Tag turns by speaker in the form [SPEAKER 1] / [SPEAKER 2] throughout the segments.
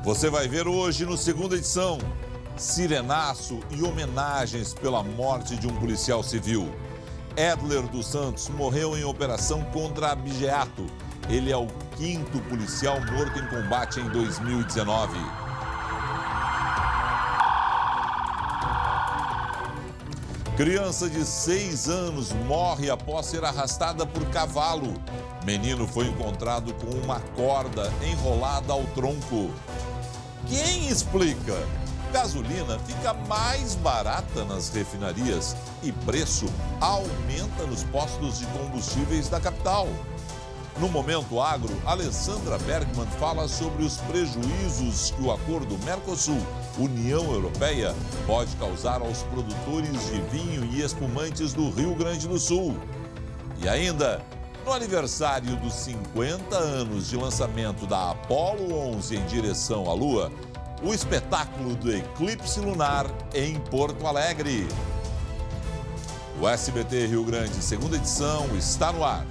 [SPEAKER 1] Você vai ver hoje no segunda edição, sirenaço e homenagens pela morte de um policial civil. Edler dos Santos morreu em operação contra abigeato. Ele é o 5º policial morto em combate em 2019. Criança de 6 anos morre após ser arrastada por cavalo. Menino foi encontrado com uma corda enrolada ao tronco. Quem explica? Gasolina fica mais barata nas refinarias e preço aumenta nos postos de combustíveis da capital. No Momento Agro, Alessandra Bergman fala sobre os prejuízos que o acordo Mercosul-União Europeia pode causar aos produtores de vinho e espumantes do Rio Grande do Sul. E ainda, no aniversário dos 50 anos de lançamento da Apollo 11 em direção à Lua, o espetáculo do eclipse lunar em Porto Alegre. O SBT Rio Grande, segunda edição, está no ar.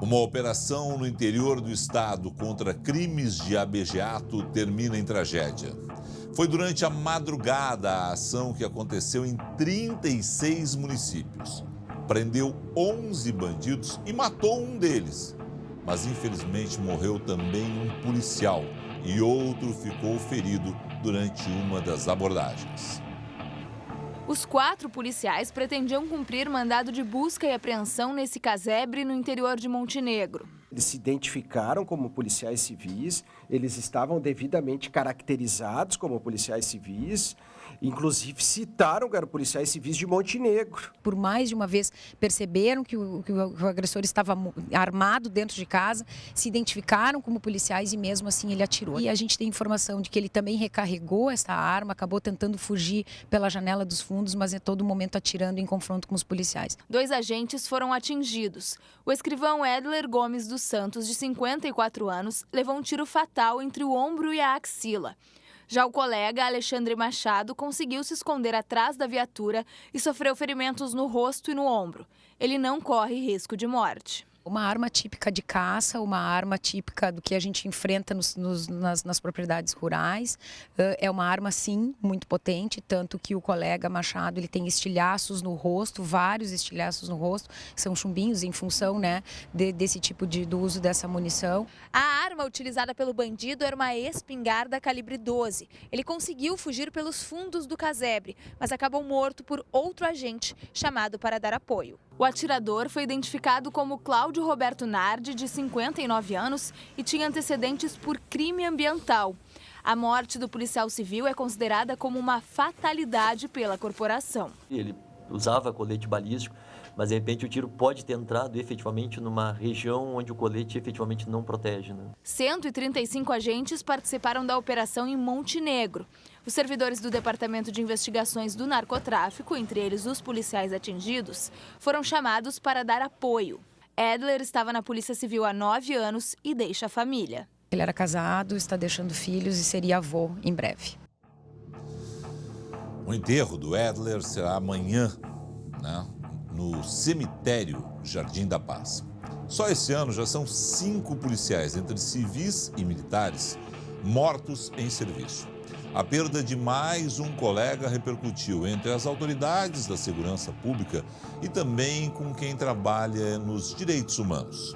[SPEAKER 1] Uma operação no interior do estado contra crimes de abigeato termina em tragédia. Foi durante a madrugada a ação que aconteceu em 36 municípios. Prendeu 11 bandidos e matou um deles. Mas infelizmente morreu também um policial e outro ficou ferido durante uma das abordagens.
[SPEAKER 2] Os 4 policiais pretendiam cumprir mandado de busca e apreensão nesse casebre no interior de Montenegro.
[SPEAKER 3] Eles se identificaram como policiais civis, eles estavam devidamente caracterizados como policiais civis, inclusive citaram que eram policiais civis de Montenegro.
[SPEAKER 4] Por mais de uma vez perceberam que o agressor estava armado dentro de casa, se identificaram como policiais e mesmo assim ele atirou. E a gente tem informação de que ele também recarregou essa arma, acabou tentando fugir pela janela dos fundos, mas em todo momento atirando em confronto com os policiais.
[SPEAKER 2] 2 agentes foram atingidos. O escrivão Edler Gomes dos Santos, de 54 anos, levou um tiro fatal entre o ombro e a axila. Já o colega Alexandre Machado conseguiu se esconder atrás da viatura e sofreu ferimentos no rosto e no ombro. Ele não corre risco de morte.
[SPEAKER 4] Uma arma típica de caça, uma arma típica do que a gente enfrenta nas propriedades rurais. É uma arma, sim, muito potente, tanto que o colega Machado ele tem estilhaços no rosto, vários estilhaços no rosto, que são chumbinhos em função desse tipo do uso dessa munição.
[SPEAKER 2] A arma utilizada pelo bandido era uma espingarda calibre 12. Ele conseguiu fugir pelos fundos do casebre, mas acabou morto por outro agente chamado para dar apoio. O atirador foi identificado como Cláudio Roberto Nardi, de 59 anos, e tinha antecedentes por crime ambiental. A morte do policial civil é considerada como uma fatalidade pela corporação.
[SPEAKER 5] Ele usava colete balístico, mas de repente o tiro pode ter entrado efetivamente numa região onde o colete efetivamente não protege.
[SPEAKER 2] 135 agentes participaram da operação em Montenegro. Os servidores do Departamento de Investigações do Narcotráfico, entre eles os policiais atingidos, foram chamados para dar apoio. Edler estava na Polícia Civil há 9 anos e deixa a família.
[SPEAKER 4] Ele era casado, está deixando filhos e seria avô em breve.
[SPEAKER 1] O enterro do Edler será amanhã, no cemitério Jardim da Paz. Só esse ano já são 5 policiais, entre civis e militares, mortos em serviço. A perda de mais um colega repercutiu entre as autoridades da segurança pública e também com quem trabalha nos direitos humanos.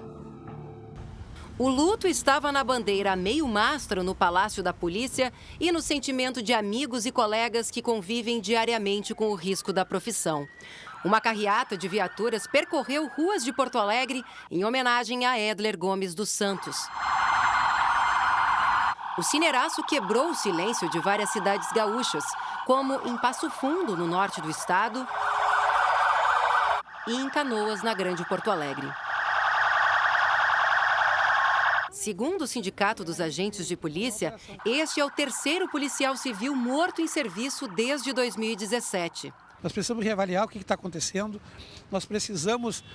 [SPEAKER 6] O luto estava na bandeira a meio mastro no Palácio da Polícia e no sentimento de amigos e colegas que convivem diariamente com o risco da profissão. Uma carreata de viaturas percorreu ruas de Porto Alegre em homenagem a Edler Gomes dos Santos. O cineraço quebrou o silêncio de várias cidades gaúchas, como em Passo Fundo, no norte do estado, e em Canoas, na Grande Porto Alegre. Segundo o Sindicato dos Agentes de Polícia, este é o 3º policial civil morto em serviço desde 2017.
[SPEAKER 7] Nós precisamos reavaliar o que está acontecendo, nós precisamos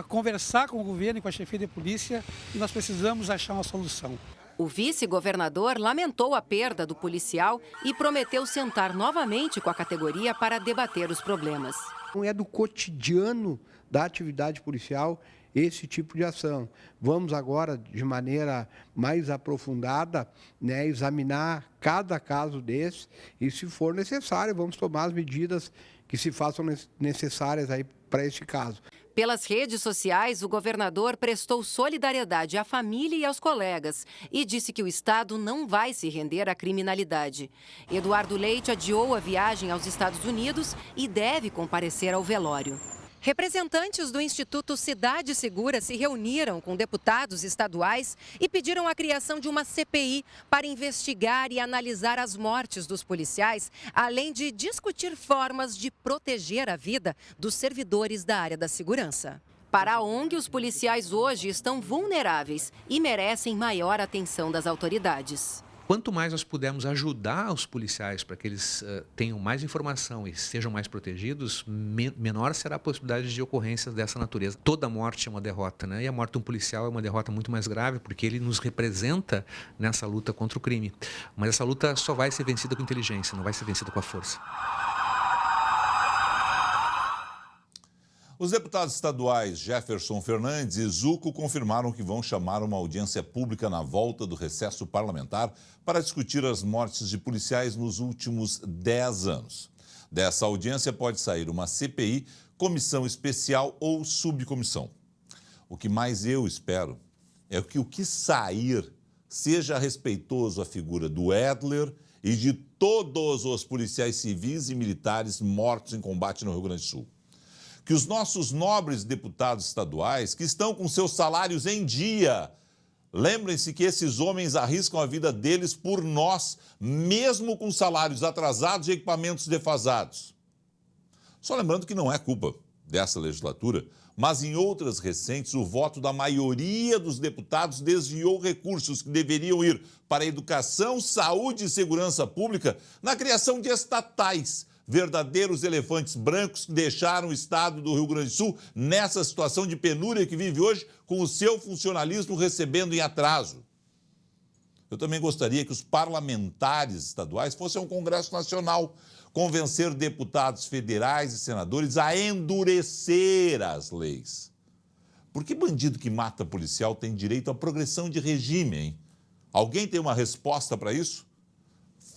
[SPEAKER 7] conversar com o governo e com a chefia de polícia e nós precisamos achar uma solução.
[SPEAKER 6] O vice-governador lamentou a perda do policial e prometeu sentar novamente com a categoria para debater os problemas.
[SPEAKER 8] Não é do cotidiano da atividade policial esse tipo de ação. Vamos agora, de maneira mais aprofundada, examinar cada caso desse e, se for necessário, vamos tomar as medidas que se façam necessárias aí para este caso.
[SPEAKER 6] Pelas redes sociais, o governador prestou solidariedade à família e aos colegas e disse que o Estado não vai se render à criminalidade. Eduardo Leite adiou a viagem aos Estados Unidos e deve comparecer ao velório. Representantes do Instituto Cidade Segura se reuniram com deputados estaduais e pediram a criação de uma CPI para investigar e analisar as mortes dos policiais, além de discutir formas de proteger a vida dos servidores da área da segurança. Para a ONG, os policiais hoje estão vulneráveis e merecem maior atenção das autoridades.
[SPEAKER 9] Quanto mais nós pudermos ajudar os policiais para que eles tenham mais informação e sejam mais protegidos, menor será a possibilidade de ocorrências dessa natureza. Toda morte é uma derrota, né? E a morte de um policial é uma derrota muito mais grave, porque ele nos representa nessa luta contra o crime. Mas essa luta só vai ser vencida com inteligência, não vai ser vencida com a força.
[SPEAKER 1] Os deputados estaduais Jefferson Fernandes e Zucco confirmaram que vão chamar uma audiência pública na volta do recesso parlamentar para discutir as mortes de policiais nos últimos 10 anos. Dessa audiência pode sair uma CPI, comissão especial ou subcomissão. O que mais eu espero é que o que sair seja respeitoso à figura do Edler e de todos os policiais civis e militares mortos em combate no Rio Grande do Sul. Que os nossos nobres deputados estaduais, que estão com seus salários em dia, lembrem-se que esses homens arriscam a vida deles por nós, mesmo com salários atrasados e equipamentos defasados. Só lembrando que não é culpa dessa legislatura, mas em outras recentes, o voto da maioria dos deputados desviou recursos que deveriam ir para a educação, saúde e segurança pública na criação de estatais, verdadeiros elefantes brancos que deixaram o estado do Rio Grande do Sul nessa situação de penúria que vive hoje, com o seu funcionalismo recebendo em atraso. Eu também gostaria que os parlamentares estaduais fossem ao Congresso Nacional convencer deputados federais e senadores a endurecer as leis. Porque bandido que mata policial tem direito à progressão de regime, hein? Alguém tem uma resposta para isso?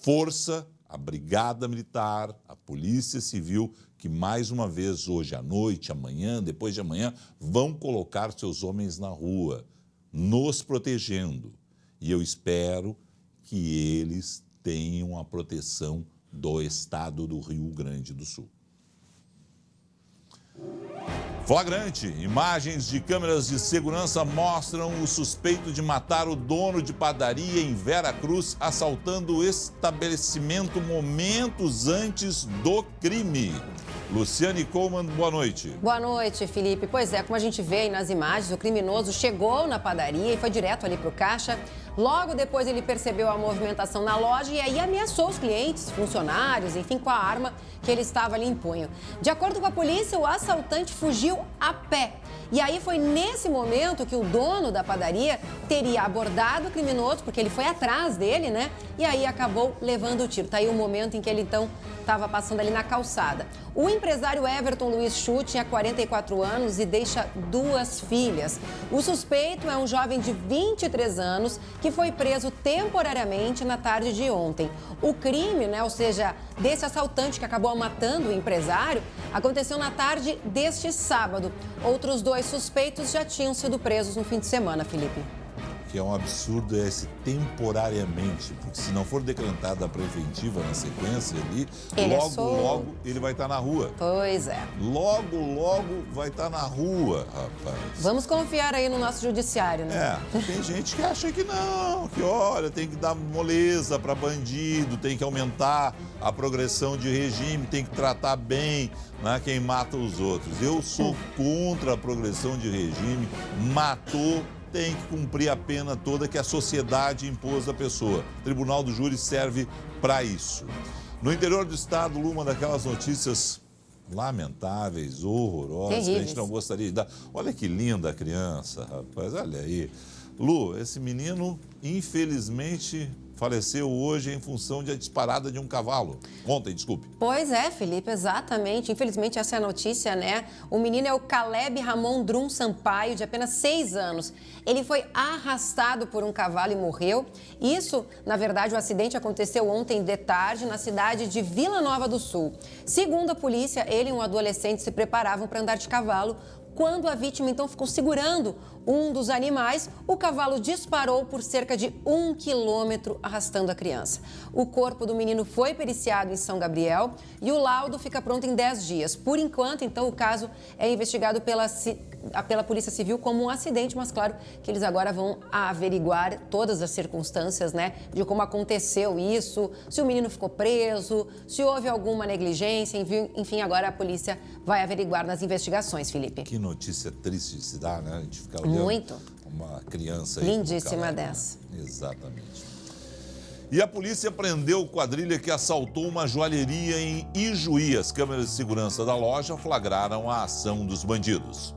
[SPEAKER 1] Força a Brigada Militar, a Polícia Civil, que mais uma vez hoje à noite, amanhã, depois de amanhã, vão colocar seus homens na rua, nos protegendo. E eu espero que eles tenham a proteção do estado do Rio Grande do Sul. Flagrante. Imagens de câmeras de segurança mostram o suspeito de matar o dono de padaria em Veracruz, assaltando o estabelecimento momentos antes do crime. Luciane Coleman, boa noite.
[SPEAKER 10] Boa noite, Felipe. Pois é, como a gente vê aí nas imagens, o criminoso chegou na padaria e foi direto ali para o caixa. Logo depois ele percebeu a movimentação na loja e aí ameaçou os clientes, funcionários, enfim, com a arma que ele estava ali em punho. De acordo com a polícia, o assaltante fugiu a pé. E aí foi nesse momento que o dono da padaria teria abordado o criminoso, porque ele foi atrás dele, né? E aí acabou levando o tiro. Tá aí o momento em que ele então estava passando ali na calçada. O empresário Everton Luiz Chu tinha 44 anos e deixa 2 filhas. O suspeito é um jovem de 23 anos que foi preso temporariamente na tarde de ontem. O crime, né, ou seja, desse assaltante que acabou matando o empresário, aconteceu na tarde deste sábado. Outros 2 suspeitos já tinham sido presos no fim de semana, Felipe.
[SPEAKER 1] Que é um absurdo esse temporariamente, porque se não for decretada a preventiva na sequência ali, logo ele vai estar na rua.
[SPEAKER 10] Pois é.
[SPEAKER 1] Logo vai estar na rua, rapaz.
[SPEAKER 10] Vamos confiar aí no nosso judiciário, né?
[SPEAKER 1] É, tem gente que acha que não, que olha, tem que dar moleza para bandido, tem que aumentar a progressão de regime, tem que tratar bem, né, quem mata os outros. Eu sou contra a progressão de regime, matou, tem que cumprir a pena toda que a sociedade impôs à pessoa. O Tribunal do Júri serve para isso. No interior do estado, uma daquelas notícias lamentáveis, horrorosas, que a gente não gostaria de dar. Olha que linda a criança, rapaz, olha aí. Lu, esse menino, infelizmente, faleceu hoje em função de a disparada de um cavalo. Ontem, desculpe.
[SPEAKER 10] Pois é, Felipe, exatamente. Infelizmente, essa é a notícia, né? O menino é o Caleb Ramon Drum Sampaio, de apenas 6 anos. Ele foi arrastado por um cavalo e morreu. Isso, na verdade, o acidente aconteceu ontem de tarde na cidade de Vila Nova do Sul. Segundo a polícia, ele e um adolescente se preparavam para andar de cavalo. Quando a vítima, então, ficou segurando um dos animais, o cavalo disparou por cerca de 1 quilômetro, arrastando a criança. O corpo do menino foi periciado em São Gabriel e o laudo fica pronto em 10 dias. Por enquanto, então, o caso é investigado pela Polícia Civil como um acidente, mas claro que eles agora vão averiguar todas as circunstâncias, né, de como aconteceu isso, se o menino ficou preso, se houve alguma negligência, enfim, agora a polícia vai averiguar nas investigações, Felipe.
[SPEAKER 1] Que notícia triste de se dar, né? A gente fica olhando
[SPEAKER 10] muito.
[SPEAKER 1] Uma criança aí.
[SPEAKER 10] Lindíssima dessa.
[SPEAKER 1] Né? Exatamente. E a polícia prendeu o quadrilha que assaltou uma joalheria em Ijuí. As câmeras de segurança da loja flagraram a ação dos bandidos.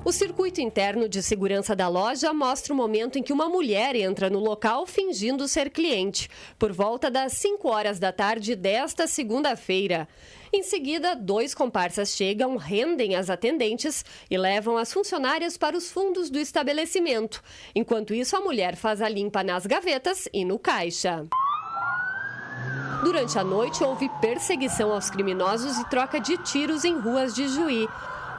[SPEAKER 11] O circuito interno de segurança da loja mostra o momento em que uma mulher entra no local fingindo ser cliente, por volta das 5 horas da tarde desta segunda-feira. Em seguida, 2 comparsas chegam, rendem as atendentes e levam as funcionárias para os fundos do estabelecimento. Enquanto isso, a mulher faz a limpa nas gavetas e no caixa. Durante a noite, houve perseguição aos criminosos e troca de tiros em ruas de Juí.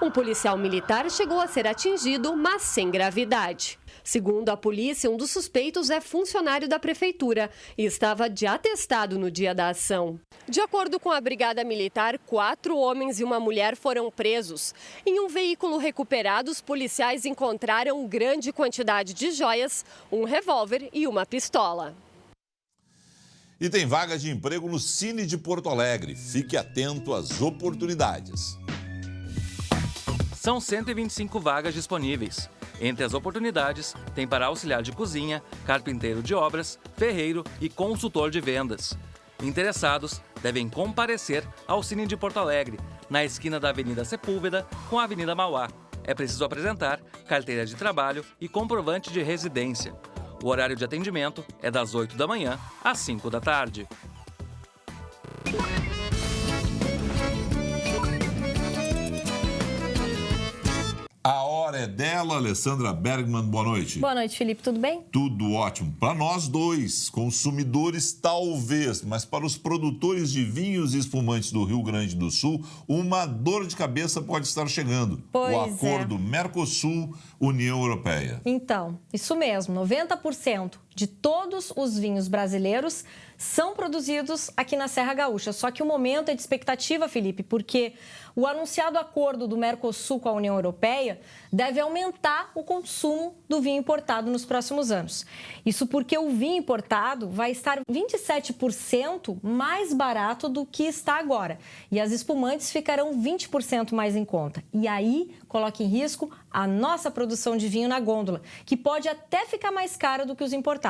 [SPEAKER 11] Um policial militar chegou a ser atingido, mas sem gravidade. Segundo a polícia, um dos suspeitos é funcionário da prefeitura e estava de atestado no dia da ação. De acordo com a Brigada Militar, 4 homens e uma mulher foram presos. Em um veículo recuperado, os policiais encontraram grande quantidade de joias, um revólver e uma pistola.
[SPEAKER 1] E tem vaga de emprego no Cine de Porto Alegre. Fique atento às oportunidades.
[SPEAKER 12] São 125 vagas disponíveis. Entre as oportunidades, tem para auxiliar de cozinha, carpinteiro de obras, ferreiro e consultor de vendas. Interessados devem comparecer ao Cine de Porto Alegre, na esquina da Avenida Sepúlveda com a Avenida Mauá. É preciso apresentar carteira de trabalho e comprovante de residência. O horário de atendimento é das 8 da manhã às 5 da tarde.
[SPEAKER 1] A hora é dela, Alessandra Bergman, boa noite.
[SPEAKER 13] Boa noite, Felipe, tudo bem?
[SPEAKER 1] Tudo ótimo. Para nós dois, consumidores talvez, mas para os produtores de vinhos e espumantes do Rio Grande do Sul, uma dor de cabeça pode estar chegando. O acordo Mercosul-União Europeia.
[SPEAKER 13] Então, isso mesmo, 90% de todos os vinhos brasileiros são produzidos aqui na Serra Gaúcha. Só que o momento é de expectativa, Felipe, porque o anunciado acordo do Mercosul com a União Europeia deve aumentar o consumo do vinho importado nos próximos anos. Isso porque o vinho importado vai estar 27% mais barato do que está agora. E as espumantes ficarão 20% mais em conta. E aí coloca em risco a nossa produção de vinho na gôndola, que pode até ficar mais cara do que os importados.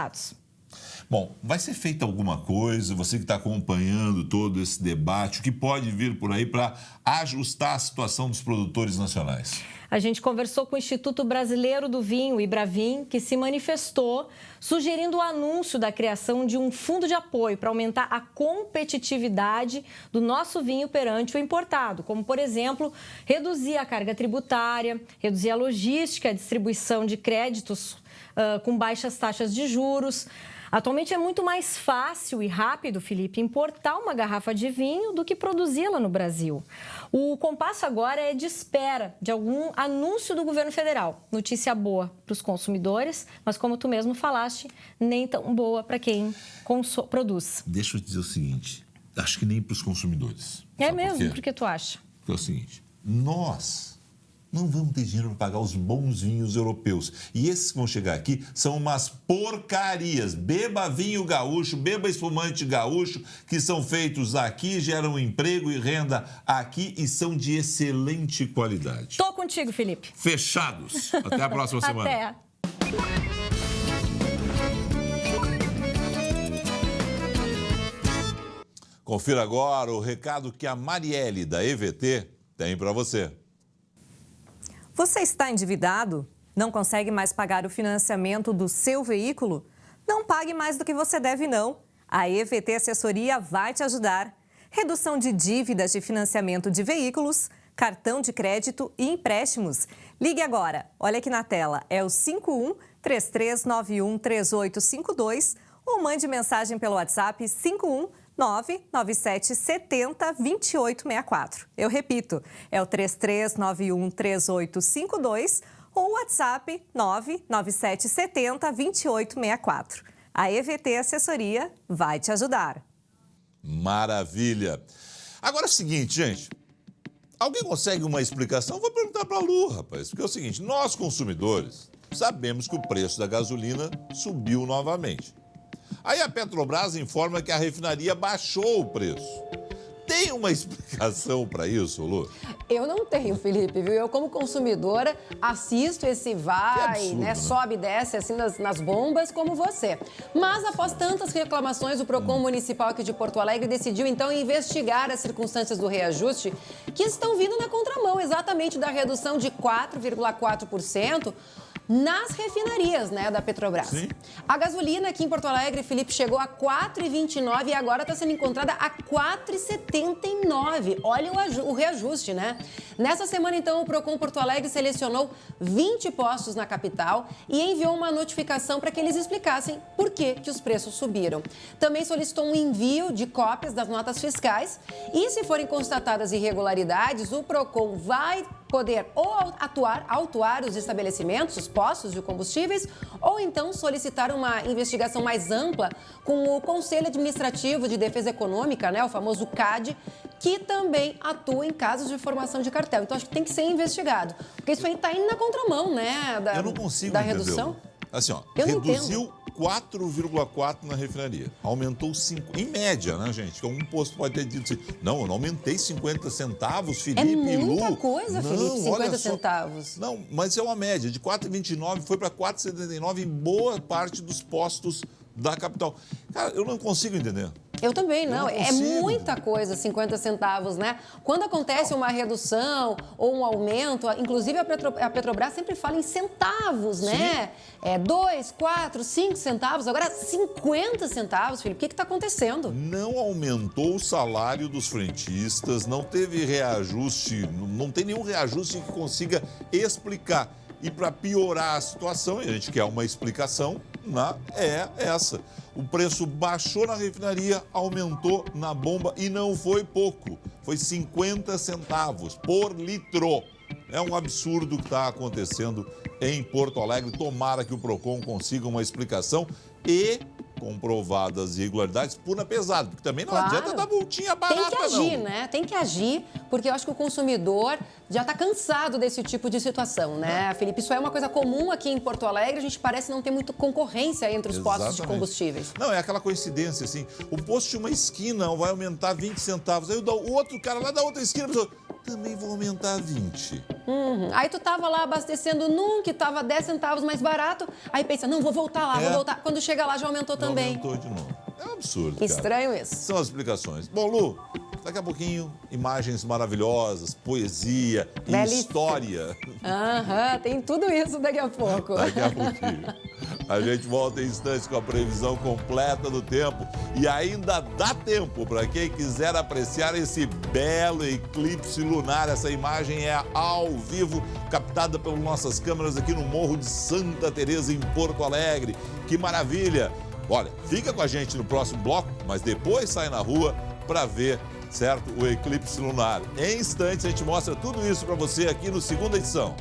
[SPEAKER 1] Bom, vai ser feita alguma coisa, você que está acompanhando todo esse debate, o que pode vir por aí para ajustar a situação dos produtores nacionais?
[SPEAKER 13] A gente conversou com o Instituto Brasileiro do Vinho, Ibravin, que se manifestou sugerindo o anúncio da criação de um fundo de apoio para aumentar a competitividade do nosso vinho perante o importado, como, por exemplo, reduzir a carga tributária, reduzir a logística, a distribuição de créditos com baixas taxas de juros. Atualmente é muito mais fácil e rápido, Felipe, importar uma garrafa de vinho do que produzi-la no Brasil. O compasso agora é de espera de algum anúncio do governo federal. Notícia boa para os consumidores, mas como tu mesmo falaste, nem tão boa para quem produz.
[SPEAKER 1] Deixa eu dizer o seguinte, acho que nem para os consumidores.
[SPEAKER 13] É mesmo? Por que tu acha?
[SPEAKER 1] Porque é o seguinte, nós não vamos ter dinheiro para pagar os bons vinhos europeus. E esses que vão chegar aqui são umas porcarias. Beba vinho gaúcho, beba espumante gaúcho, que são feitos aqui, geram emprego e renda aqui e são de excelente qualidade.
[SPEAKER 13] Tô contigo, Felipe.
[SPEAKER 1] Fechados. Até a próxima semana.
[SPEAKER 13] Até.
[SPEAKER 1] Confira agora o recado que a Marielle, da EVT, tem para você.
[SPEAKER 14] Você está endividado? Não consegue mais pagar o financiamento do seu veículo? Não pague mais do que você deve, não. A EVT Assessoria vai te ajudar. Redução de dívidas de financiamento de veículos, cartão de crédito e empréstimos. Ligue agora. Olha aqui na tela. É o 51-3391-3852 ou mande mensagem pelo WhatsApp 51997702864. Eu repito, é o 3391-3852 ou o WhatsApp 997702864. A EVT Assessoria vai te ajudar.
[SPEAKER 1] Maravilha. Agora é o seguinte, gente. Alguém consegue uma explicação? Vou perguntar para a Lu, rapaz. Porque é o seguinte, nós consumidores sabemos que o preço da gasolina subiu novamente. Aí a Petrobras informa que a refinaria baixou o preço. Tem uma explicação para isso, Lu?
[SPEAKER 10] Eu não tenho, Felipe, viu? Eu, como consumidora, assisto esse
[SPEAKER 1] absurdo, né?
[SPEAKER 10] Sobe e desce assim nas bombas, como você. Mas, após tantas reclamações, o PROCON Municipal aqui de Porto Alegre decidiu, então, investigar as circunstâncias do reajuste que estão vindo na contramão, exatamente da redução de 4,4%, nas refinarias, né, da Petrobras.
[SPEAKER 1] Sim.
[SPEAKER 10] A gasolina aqui em Porto Alegre, Felipe, chegou a R$ 4,29 e agora está sendo encontrada a R$ 4,79. Olha o reajuste, né? Nessa semana, então, o PROCON Porto Alegre selecionou 20 postos na capital e enviou uma notificação para que eles explicassem por que os preços subiram. Também solicitou um envio de cópias das notas fiscais e, se forem constatadas irregularidades, o PROCON vai poder ou autuar os estabelecimentos, os postos de combustíveis, ou então solicitar uma investigação mais ampla com o Conselho Administrativo de Defesa Econômica, né, o famoso CAD, que também atua em casos de formação de cartel. Então, acho que tem que ser investigado, porque isso aí está indo na contramão, né,
[SPEAKER 1] Eu não consigo
[SPEAKER 10] da
[SPEAKER 1] entender.
[SPEAKER 10] redução.
[SPEAKER 1] Assim, ó,
[SPEAKER 10] Eu não
[SPEAKER 1] reduziu 4,4 na refinaria. Aumentou 5, em média, né, gente? Um posto pode ter dito assim, não, eu não aumentei 50 centavos, Felipe e Lu.
[SPEAKER 10] É muita coisa,
[SPEAKER 1] não,
[SPEAKER 10] Felipe, 50
[SPEAKER 1] olha só.
[SPEAKER 10] centavos.
[SPEAKER 1] Não, mas é uma média, de 4,29 foi para 4,79 em boa parte dos postos da capital. Cara, eu não consigo entender.
[SPEAKER 10] Eu também não. É
[SPEAKER 1] consigo.
[SPEAKER 10] muita coisa, 50 centavos, né? Quando acontece uma redução ou um aumento, inclusive a Petrobras sempre fala em centavos, né? É 2, 4, 5 centavos, agora 50 centavos, Felipe. O que está acontecendo?
[SPEAKER 1] Não aumentou o salário dos frentistas, não teve reajuste, não tem nenhum reajuste que consiga explicar. E para piorar a situação, e a gente quer uma explicação, né, é essa. O preço baixou na refinaria, aumentou na bomba e não foi pouco. Foi 50 centavos por litro. É um absurdo o que está acontecendo em Porto Alegre. Tomara que o PROCON consiga uma explicação e comprovadas irregularidades, puna pesada, porque também não adianta dar multinha barata,
[SPEAKER 10] Tem que agir,
[SPEAKER 1] não.
[SPEAKER 10] né? Tem que agir, porque eu acho que o consumidor já está cansado desse tipo de situação, né, Felipe? Isso é uma coisa comum aqui em Porto Alegre, a gente parece não ter muita concorrência entre os postos de combustíveis.
[SPEAKER 1] Não, é aquela coincidência, assim, o posto de uma esquina vai aumentar 20 centavos, aí o outro cara lá da outra esquina falou, também vou aumentar 20.
[SPEAKER 10] Aí tu tava lá abastecendo num que tava 10 centavos mais barato, aí pensa, não, vou voltar lá, vou voltar. Quando chega lá já aumentou também.
[SPEAKER 1] Aumentou de novo. É um absurdo,
[SPEAKER 10] Estranho
[SPEAKER 1] cara.
[SPEAKER 10] isso.
[SPEAKER 1] São as explicações. Bom, Lu, daqui a pouquinho, imagens maravilhosas, poesia e
[SPEAKER 10] Belíssimo.
[SPEAKER 1] História.
[SPEAKER 10] Tem tudo isso daqui a pouco.
[SPEAKER 1] Daqui a pouquinho. A gente volta em instantes com a previsão completa do tempo. E ainda dá tempo para quem quiser apreciar esse belo eclipse lunar. Essa imagem é ao vivo, captada pelas nossas câmeras aqui no Morro de Santa Teresa, em Porto Alegre. Que maravilha! Olha, fica com a gente no próximo bloco, mas depois sai na rua para ver, certo, o eclipse lunar. Em instantes a gente mostra tudo isso para você aqui no Segunda Edição.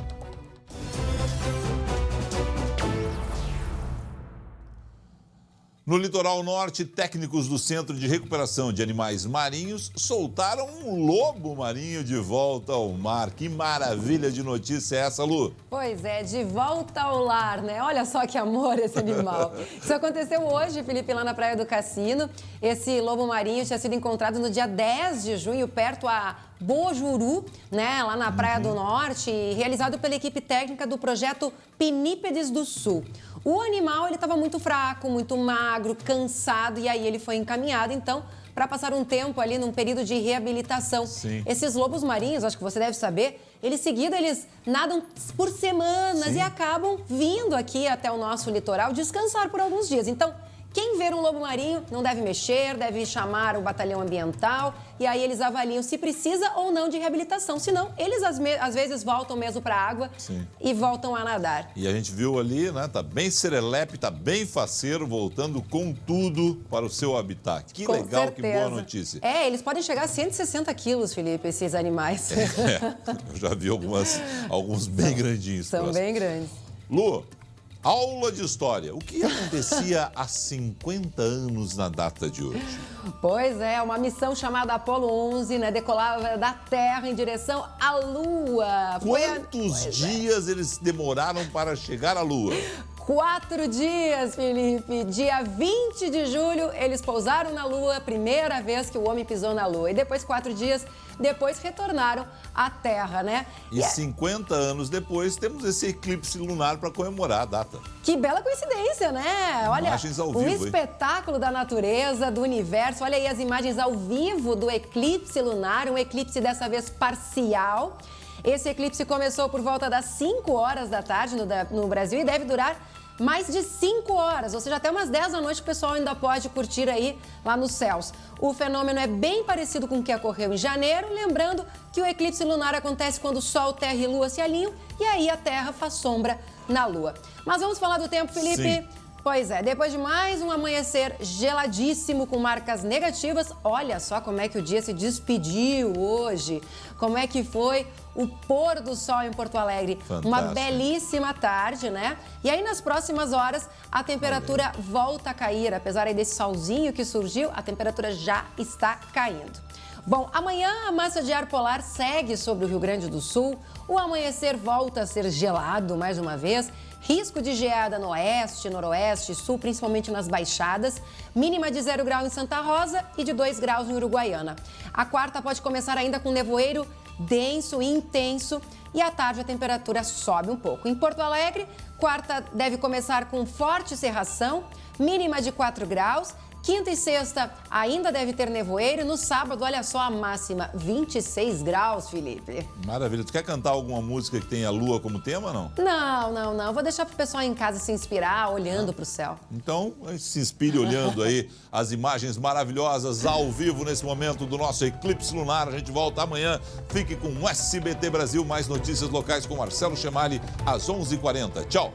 [SPEAKER 1] No litoral norte, técnicos do Centro de Recuperação de Animais Marinhos soltaram um lobo marinho de volta ao mar. Que maravilha de notícia é essa, Lu?
[SPEAKER 10] Pois é, de volta ao lar, né? Olha só que amor esse animal. Isso aconteceu hoje, Felipe, lá na Praia do Cassino. Esse lobo marinho tinha sido encontrado no dia 10 de junho, perto a Bojuru, né, lá na Praia do Norte, realizado pela equipe técnica do projeto Pinípedes do Sul. O animal, ele estava muito fraco, muito magro, cansado, e aí ele foi encaminhado, então, para passar um tempo ali num período de reabilitação.
[SPEAKER 1] Sim.
[SPEAKER 10] Esses lobos marinhos, acho que você deve saber, eles nadam por semanas e acabam vindo aqui até o nosso litoral descansar por alguns dias. Então, quem ver um lobo marinho não deve mexer, deve chamar o batalhão ambiental e aí eles avaliam se precisa ou não de reabilitação. Senão, eles às vezes voltam mesmo para a água e voltam a nadar.
[SPEAKER 1] E a gente viu ali, né? Tá bem serelepe, tá bem faceiro, voltando com tudo para o seu habitat. Que legal,
[SPEAKER 10] certeza.
[SPEAKER 1] Que boa notícia.
[SPEAKER 10] Eles podem chegar a 160 quilos, Felipe, esses animais.
[SPEAKER 1] Eu já vi alguns bem grandinhos.
[SPEAKER 10] São bem grandes.
[SPEAKER 1] Lu, aula de história. O que acontecia há 50 anos na data de hoje?
[SPEAKER 10] Pois é, uma missão chamada Apolo 11, né, decolava da Terra em direção à Lua.
[SPEAKER 1] Quantos dias eles demoraram para chegar à Lua?
[SPEAKER 10] 4 dias, Felipe. Dia 20 de julho, eles pousaram na Lua, primeira vez que o homem pisou na Lua. E depois, 4 dias depois, retornaram à Terra, né?
[SPEAKER 1] E 50 anos depois, temos esse eclipse lunar para comemorar a data.
[SPEAKER 10] Que bela coincidência, né? Olha,
[SPEAKER 1] imagens ao vivo,
[SPEAKER 10] um espetáculo da natureza, do universo. Olha aí as imagens ao vivo do eclipse lunar, um eclipse dessa vez parcial. Esse eclipse começou por volta das 5 horas da tarde no Brasil e deve durar mais de 5 horas, ou seja, até umas 10 da noite o pessoal ainda pode curtir aí lá nos céus. O fenômeno é bem parecido com o que ocorreu em janeiro, lembrando que o eclipse lunar acontece quando Sol, Terra e Lua se alinham e aí a Terra faz sombra na Lua. Mas vamos falar do tempo, Felipe?
[SPEAKER 1] Sim.
[SPEAKER 10] Pois é, depois de mais um amanhecer geladíssimo com marcas negativas, olha só como é que o dia se despediu hoje, como é que foi o pôr do sol em Porto Alegre.
[SPEAKER 1] Fantástico.
[SPEAKER 10] Uma belíssima tarde, né? E aí nas próximas horas a temperatura volta a cair, apesar aí desse solzinho que surgiu, a temperatura já está caindo. Bom, amanhã a massa de ar polar segue sobre o Rio Grande do Sul, o amanhecer volta a ser gelado mais uma vez, risco de geada no oeste, noroeste e sul, principalmente nas baixadas, mínima de 0 grau em Santa Rosa e de 2 graus em Uruguaiana. A quarta pode começar ainda com nevoeiro denso e intenso e à tarde a temperatura sobe um pouco. Em Porto Alegre, quarta deve começar com forte cerração, mínima de 4 graus. Quinta e sexta ainda deve ter nevoeiro. No sábado, olha só a máxima, 26 graus, Felipe.
[SPEAKER 1] Maravilha. Tu quer cantar alguma música que tenha a lua como tema, não?
[SPEAKER 10] Não. Vou deixar pro pessoal em casa se inspirar olhando pro céu.
[SPEAKER 1] Então, se inspire olhando aí as imagens maravilhosas ao vivo nesse momento do nosso eclipse lunar. A gente volta amanhã. Fique com o SBT Brasil. Mais notícias locais com Marcelo Chemali às 11h40. Tchau.